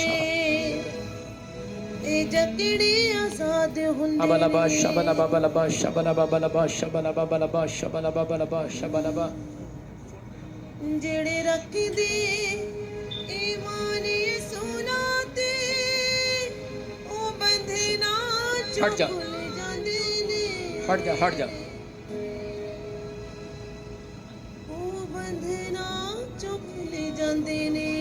शाबालाबा शाबालाबा बालाबा शाबालाबा बालाबा शाबालाबा बालाबा शाबालाबा बालाबा शाबालाबा। जेड़े रख दे ईमान सोना ते ओ बंधे ना। हट जा हट जा हट जा। ओ बंधे ना चुक ले जांदे ने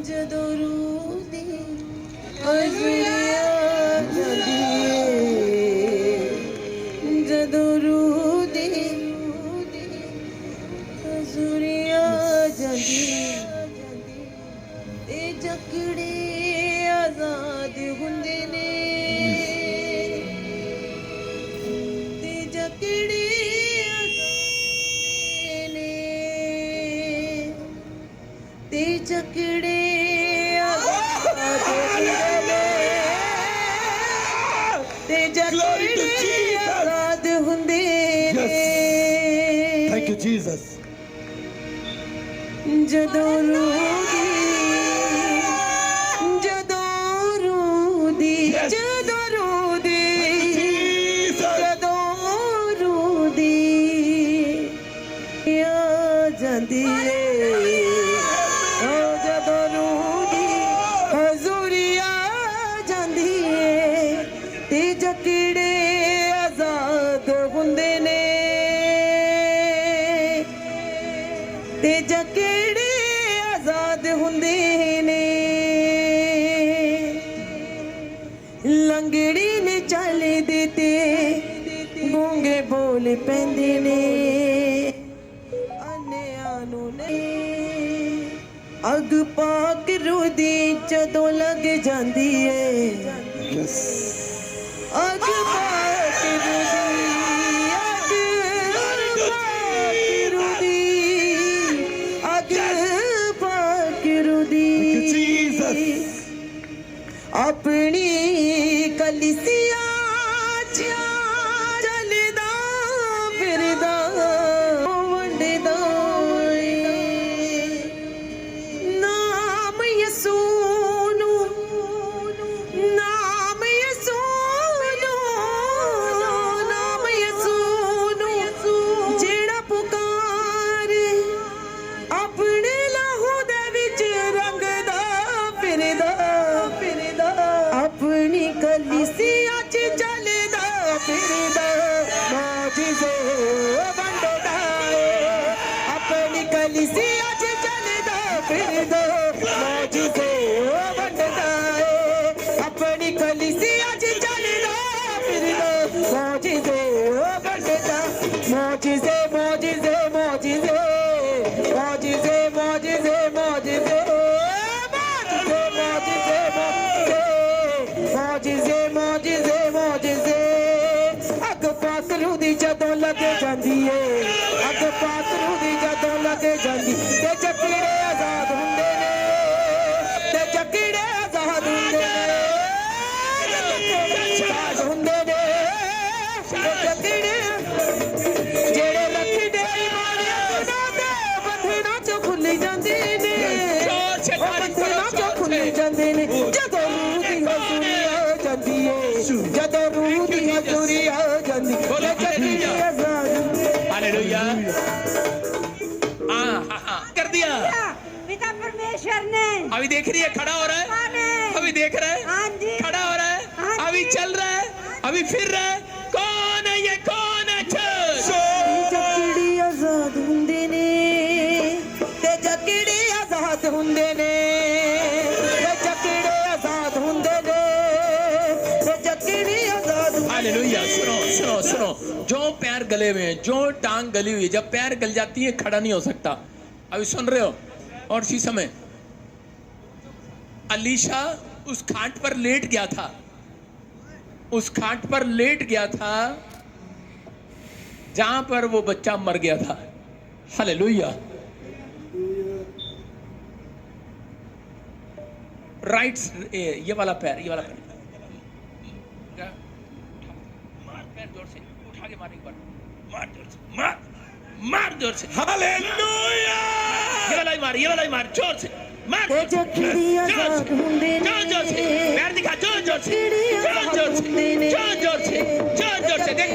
जदों रूह दी अजरिया जदी जदों रूह दी अजरिया जदी ते जकड़े आजाद हुंदे ने। जकड़े आजाद हुंदे ते जकड़े आजाद हुंदे ने Thank you, Jesus. ਜਦੋਂ ਰੂਦੀ ਜਦੋਂ ਰੂਦੀ ਜਦੋਂ ਰੂਦੀ ਜਦੋਂ ਰੂਦੀ ਆ ਜਾਂਦੀ ਏ ਓ ਜਦੋਂ ਰੂਦੀ ਹਜ਼ੂਰੀ ਆ ਜਾਂਦੀ ਏ ਤੇ ਜਕੜੇ ਆਜ਼ਾਦ ਹੁੰਦੇ ਨੇ ਤੇ ਜਕੜੇ ਆਜ਼ਾਦ ਹੁੰਦੇ ਨੇ ਲੰਗੜੀ ਨੇ ਚੱਲਦੇ ਤੇ ਗੂੰਗੇ ਬੋਲ ਪੈਂਦੇ ਨੇ ਅੰਨਿਆਂ ਨੂੰ ਨਹੀਂ ਅੱਗ ਪਾਕ ਰੂਦੀ ਜਦੋਂ ਲੱਗ ਜਾਂਦੀ ਏ ਅੱਗ ਪਾਕ ਰੂਦੀ अपनी कलिसिया चलदा फिरदा वंडदा नाम यसू नू नाम यसू नू नाम यसू नू जेड़ा पुकार अपने लहू दे विच रंगदा फिरदा अपनी कलिसिया च चलदा फिरदा मौजिज़े वंडदा अपनी कलिसिया च चलदा फिरदा मौजिज़े वंडदा अपनी कलिसिया च चलदा फिरदा मौजिज़े वंडदा मौजिज़े मौजिज़े मौजिज़े मौजिज़े मौजिज़े मौजिज़े मौजिज़े मौजिज़े मौजिज़े अग पातरू दी जदों लगे जांदी ए अग पातरू दी जदों लगे जांदी ते जकड़े आजाद हुंदे ने ते जकड़े आजाद हुंदे ने आजाद हुंदे ने ते जकड़े जेड़े रखदे ईमानियां दे बंधना चों खुल जांदे ने बंधना चों खुल जांदे ने जदों ਜਦੋਂ रूह दी हजूरी आ जांदी हालेलुया कर दिया पिता परमेश्वर ने अभी देख रही है खड़ा हो रहा है अभी देख रहा है खड़ा हो रहा है अभी चल रहा है अभी फिर रहा है कौन है ये कौन है जकड़ी आजाद हुंदे ने ते जकड़ी आजाद हुंदे ने ते जकड़ी आजाद हुंदे ने हालेलुया सुनो सुनो सुनो जो पैर गले हुए हैं जो टांग गली हुई है जब पैर गल जाती है खड़ा नहीं हो सकता अभी सुन रहे हो और इसी समय अलीशा उस खाट पर लेट गया था उस खाट पर लेट गया था जहां पर वो बच्चा मर गया था हालेलुया राइट ये वाला पैर जोर से उठा के मार एक बार मार जोर से मार जोर से हालेलुया ये वाला ही मार जोर से मार जोर से पैर दिखा जोर से देख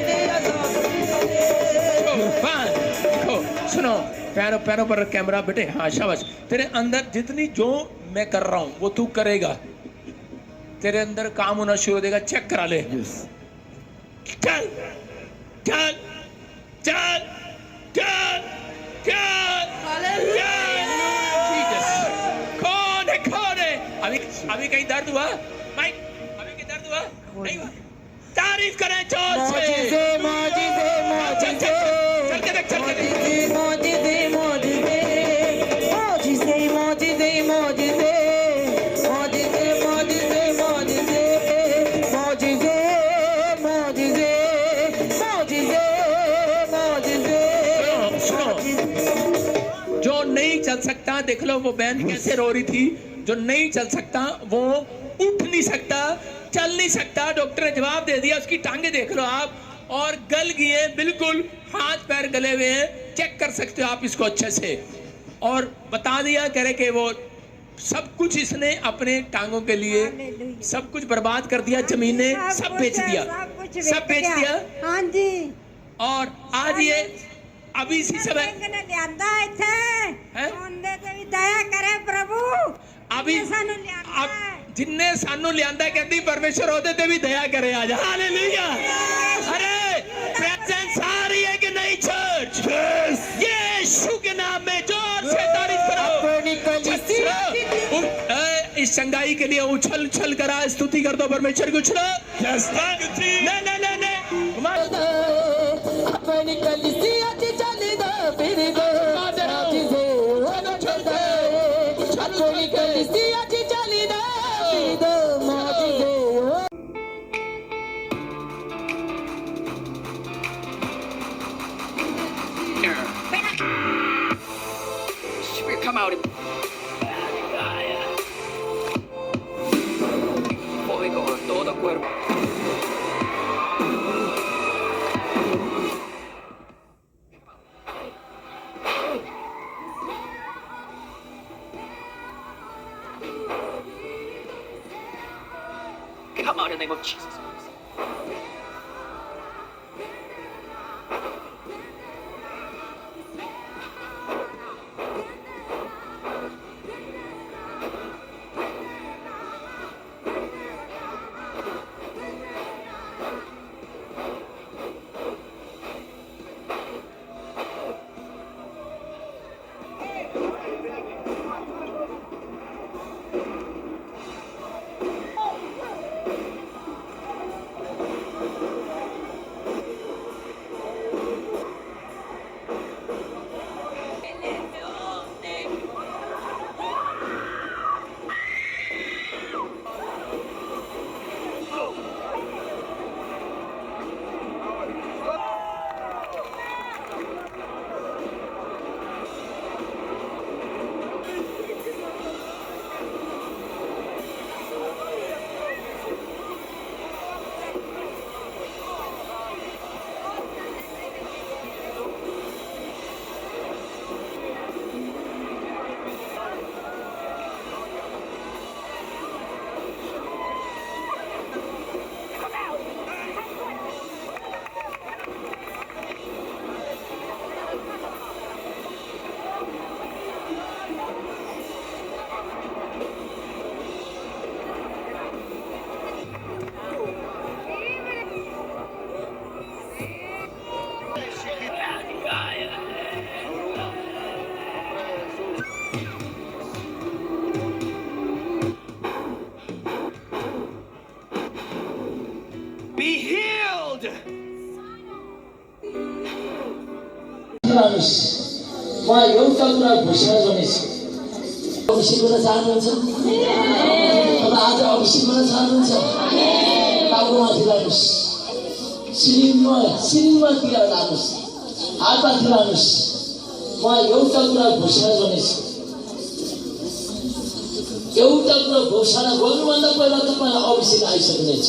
सुनो पैरों पैरों पर कैमरा बेटे हाँ शाबाश तेरे अंदर जितनी जो मैं कर रहा हूं वो तू करेगा तेरे अंदर काम होना शुरू हो जाएगा चेक करा ले चल चल चल चल चल कौन है अभी कहीं दर्द हुआ माइक अभी कहीं दर्द हुआ नहीं हुआ तारीफ करें जोर से मौजिज़े मौजिज़े चल के देख मौजिज़े मौजिज़े मौजिज़े मौजिज़े मौजिज़े मौजिज़े मौजिज़े मौजिज़े मौजिज़े मौजिज़े मौजिज़े मौजिज़े सुनो जो नहीं नहीं चल सकता, देख लो वो बहन कैसे रो रही थी, जो नहीं चल सकता, वो उठ नहीं सकता, चल नहीं सकता, डॉक्टर ने जवाब दे दिया, उसकी टांगे देख लो आप, और गल गई है बिल्कुल, हाथ पैर गले हुए हैं, चेक कर सकते हो आप इसको अच्छे से। और बता दिया कह रहे कि वो सब कुछ इसने अपने टांगों के लिए सब कुछ बर्बाद कर दिया, जमीनें सब बेच दिया, सब बेच दिया। हाँ जी। और आज ये अभी इसी समय दया करे प्रभु, अभी जिन्ने सानू लियांदा कहती परमेश्वर ओदे ते भी दया करे आज। हालेलुया। अरे प्रेजेंस आ रही है कि नहीं चर्च? यीशु के नाम में जोर से तारीफ करो। इस संगाई के लिए उछल उछल करा स्तुति कर दो परमेश्वर की, उछलो। नहीं नहीं नहीं नहीं, अपनी कलीसिया च चली दो फिर दो राजी से वो छोड़ दे, अपनी कलीसिया च चली दो फिर दो राजी से। Spirit, come out and fuego en todo cuerpo. Come out in the name of Jesus. Be healed. म एउटा कुरा घोषणा गर्नेछु, अभिषेक गर्न चाहनुहुन्छ? अब आज अभिषेक गर्न चाहनुहुन्छ? टाउकोमाथि लानुहोस्, सिलिङमाथि लानुहोस्, हातमाथि लानुहोस्। म एउटा कुरा घोषणा गर्नेछु, एउटा कुरा घोषणा गर्नुभन्दा पहिला तपाईँलाई अभिषेक आइसक्नेछ।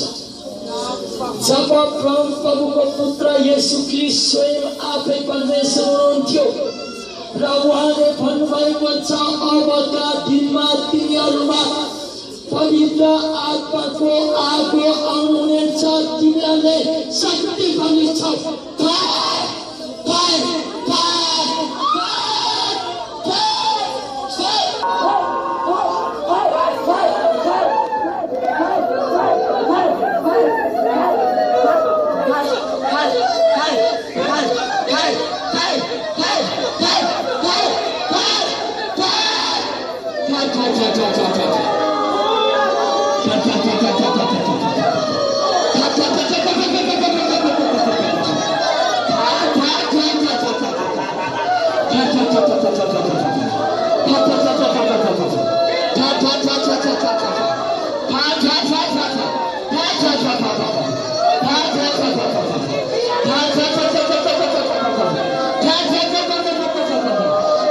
जब प्रभुको पुत्र येशू ख्रीष्ट स्वयं आफै परमेश्वर हुनुहुन्थ्यो र उहाँले भन्नुभएको छ, अबका दिनमा तिनीहरूमा पवित्र आत्माको आगो आउनुहुनेछ, तिनीहरूले शक्ति पाउनेछ।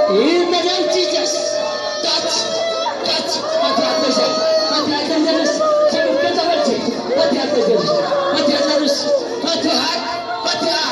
Amen. the name of Jesus. Touch. Mati ateş et. Mati ateş. Çabuk kötü. Mati ateş et. Mati ateş. Mati at. Mati at.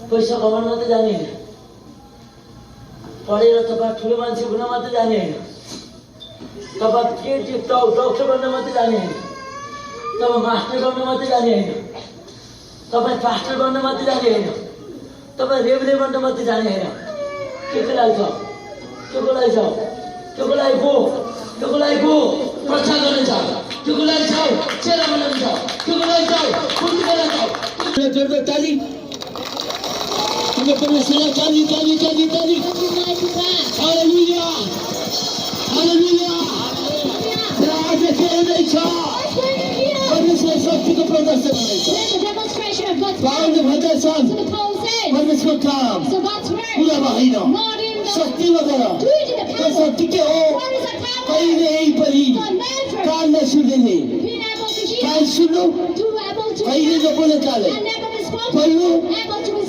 पैसा कमाउन मात्रै जाने होइन, पढेर तपाईँ ठुलो मान्छे हुन मात्रै जाने होइन, तपाईँ डक्टर बन्न मात्रै जाने होइन, तपाईँ मास्टर बन्न मात्रै जाने होइन, तपाईँ पास्टर बन्न मात्रै जाने होइन, तपाईँ रेभरे बन्न मात्रै जाने होइन। के को लागि छ? के को लागि छ? के को लागि को? के को लागि को? प्रचार गर्ने छ। के को लागि छ? चेला बनाउनु छ। के को लागि छ? फुर्ती गर्न छ। जोरदार ताली। परमेश्वर ताली ताली ताली ताली। हालेलुया हालेलुया। राज खेल्दैछ। परमेश्वर शक्तिको प्रदर्शन हुँदैछ। पावलले भन्दछन् परमेश्वर काम पुरा भएन, शक्तिमा गर। त्यो शक्ति के हो? कहिल्यै पनि कान नसुन्ने, कान सुन्नु, कहिले नबोल्ने काले, पढ्नु,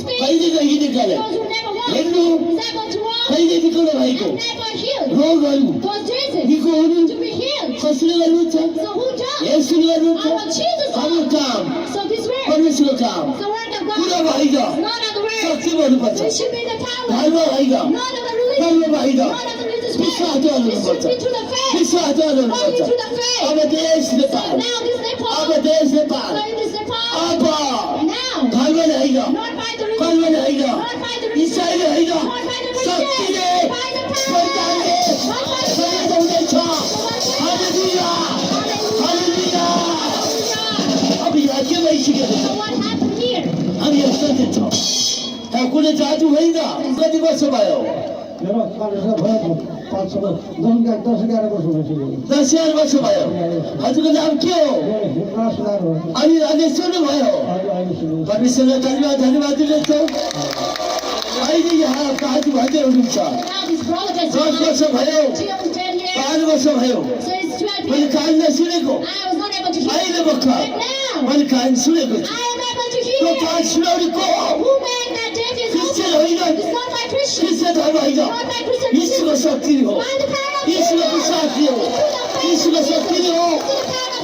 कहिले नहिँड्ने काले, हेर्नु, कहिले दिखाउनु भएको रोगहरू निको हुनु कसले गर्नुहुन्छ यसले गर्नुहुन्छ हाम्रो काम परमेश्वरको काम पुरा होइन शक्ति भन्नुपर्छ धर्म होइन कर्म होइन विश्वास गर्नुपर्छ विश्वास गर्नुपर्छ अब देश नेपाल अब देश नेपाल अब धर्मले होइन कर्मले होइन इसाईले होइन शक्तिले शैतानले हुँदैछ हालेलुया हालेलुया अब यहाँ के भइसकेको छ अब यहाँ सत्य छ त्यहाँ कुनै जादु होइन कति वर्ष भयो 10,000 वर्ष भयो हजुरको नाम के हो अनि अहिले सुन्नुभयो परमेश्वरलाई धन्यवाद दिन्छौँ अहिले यहाँ दाजु भाइले हुनुहुन्छ 10 वर्ष भयो 5 वर्ष भयो मैले कान नसुनेको अहिले भर्खर मैले कान सुनेको छु त्यो कान सुनाउने को हो क्रिस्चियन होइन क्रिस्चियन धर्म होइन यीशुको शक्ति हो यीशुको शक्ति हो यीशुको शक्ति हो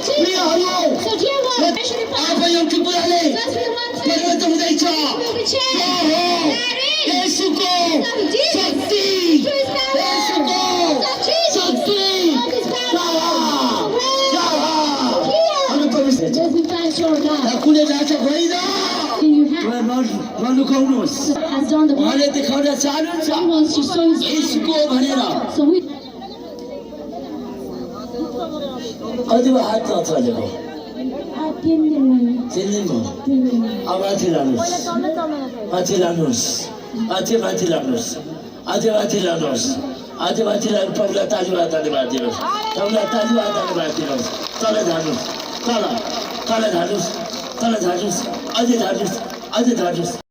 प्रियहरू अब एउटा कुराले परिवर्तन हुँदैछ यीशुको शक्ति यीशुको शक्ति कुनै राजा होइन नलुकाउनुहोस् उहाँले देखाउन चाहनुहुन्छ यसको भनेर कति भयो हात नचलेको 3 दिन भयो अब माथि लानुहोस् माथि लानुहोस् अझै माथि लानुहोस् अझै माथि लानुहोस् अझै माथि लानु प्रभुलाई तालिबाद धन्यवाद दिनुहोस् प्रभुलाई तालिबाद धन्यवाद दिनुहोस् तल झार्नुहोस् तल तल झार्नुहोस् तल झार्नुहोस् अझै झार्नुहोस् अझै झार्नुहोस्